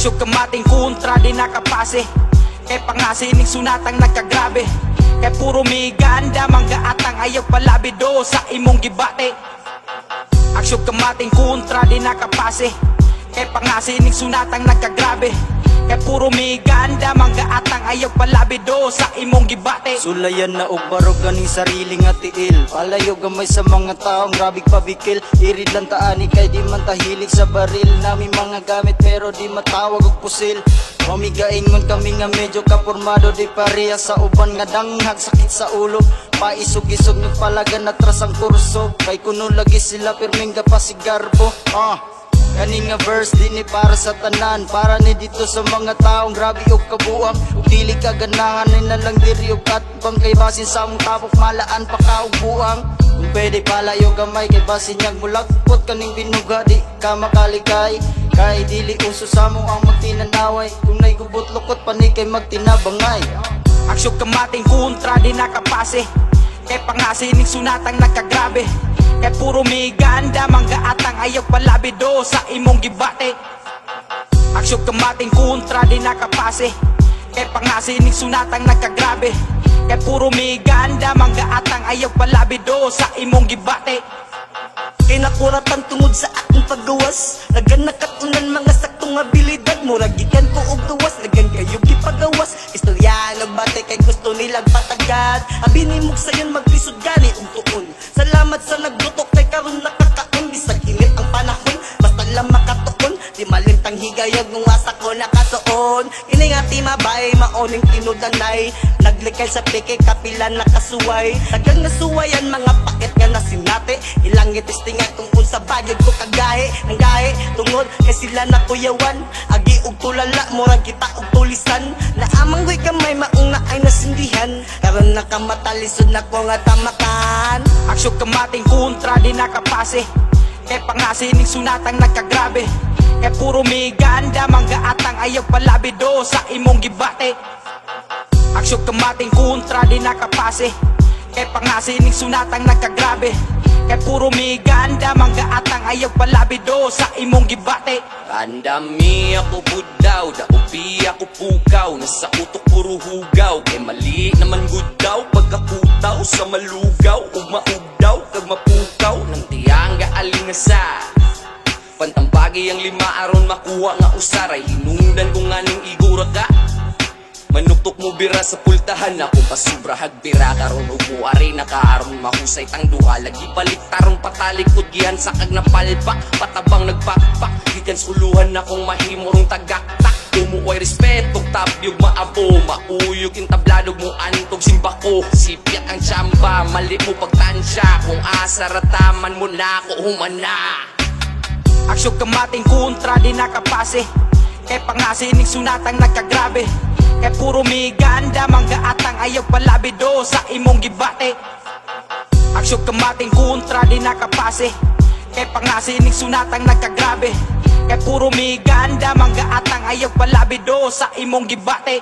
Aksyon kamating kontra di nakapase. Kay pangasining sunatang nagkagrabe. Kay puro miganda mangga atang ayaw palabido sa imong gibate. Aksyon kamating kontra di nakapase. Kay pangasining sunatang nagkagrabe. Kay puro miganda mangga atang ayaw palabido sa imong gibate. Sulayan na og barog ganing sarili nga tiil. Palayo gamay sa mga taong grabig pabikil. Irid lang taani kay di man tahilig sa baril. Nami mga gamit pero di matawag og pusil. Mamigaingon kami nga medyo kapormado. Di pareha sa uban nga danghag sakit sa ulo. Paisog-isog ng palagan atras ang kurso. Kay kuno lagi sila pirming gapasigarbo. Kani nga verse di ni para sa tanan. Para ni dito sa mga taong grabe og kabuang. Ug dili ka ganahan ni nalang diri og katbang. Kay basin sa among tapok malaan pa ka og buang. Kung pwede palayo gamay kay basin niyang mulagpot. Kaning binuga di ka makaligay. Kay dili uso sa mo ang magtinanaway. Kung na'y gubot lukot pa ni kay magtinabangay. Aksyon kamating kontra di nakapase. Kay pangasining sunatang nagkagrabe. Kay puro miganda mangga atang ayaw palabido sa imong gibate. Aksyon kamating kontra di nakapase. Kay pangasining sunatang nagkagrabe. Kay puro miganda mangga atang ayaw palabido sa imong gibate. Kay nakuratan tungod sa akong paggawas. Lagan nakatunan mga saktong abilidad. Muragikan ko og tuwas. Lagan kayo gipagawas. Istorya nagbate kay gusto nilang patagad. Abinimog sayon maglisod gani og tuon. Salamat sa naglutok kay karon nakakaon. Bisag init ang panahon basta lang makatuon. Di malintang higayag ng asa ko nakasuon. Kini nga ti mabay maoning tinudanay. Naglikay sa peke kapila nakasuway. Tagang nasuwayan mga paket nga nasinate. Ilang itistingan kung unsa bayod ko kagahe. Nang gahe tungod kay sila nakuyawan. Agi og tulala murag kita og tulisan. Naamang ko'y kamay maong na ay nasindihan. Karon nakamatalisod na ko nga tamakan. Aksyon kamating kontra di nakapase. Kay pangasining sunatang nagkagrabe. Kay puro miganda mangga atang ayaw palabido sa imong gibate. Aksyon kamating kontra di nakapase. Kay pangasining sunatang nagkagrabe. Kay puro miganda mangga atang ayaw palabido sa imong gibate. Andami ako budaw, daupi ako pukaw. Nasa utok puro hugaw. Kay mali naman good daw. Pagkaputaw sa malugaw. Ug maugdaw kag mapukaw. Nang tiyang gaalingasa. Pantambagi ang lima aron makuha nga usaray. Hinungdan ko nga ning igura ka. Manuktok mo bira sa pultahan. Ako pasubra hagbira karon ubuari nakaaron mahusay tang duha. Lagi balik tarong patalikod gihan sa kag napalpak. Patabang nagpakpak gikan suluhan akong mahimorong tagaktak. Umuoy respeto tabyog maabo. Mauyog yung tabladog mo antog simbako. Sipyak ang tsamba mali mo pagtansya. Kung asarataman mo na ako humana. Aksyon kamating kontra di nakapase. Kay pangasining sunatang nagkagrabe. Kay puro miganda mangga atang ayaw palabido sa imong gibate. Aksyon kamating kontra di nakapase. Kay pangasining sunatang nagkagrabe. Kay puro miganda mangga atang ayaw palabido sa imong gibate.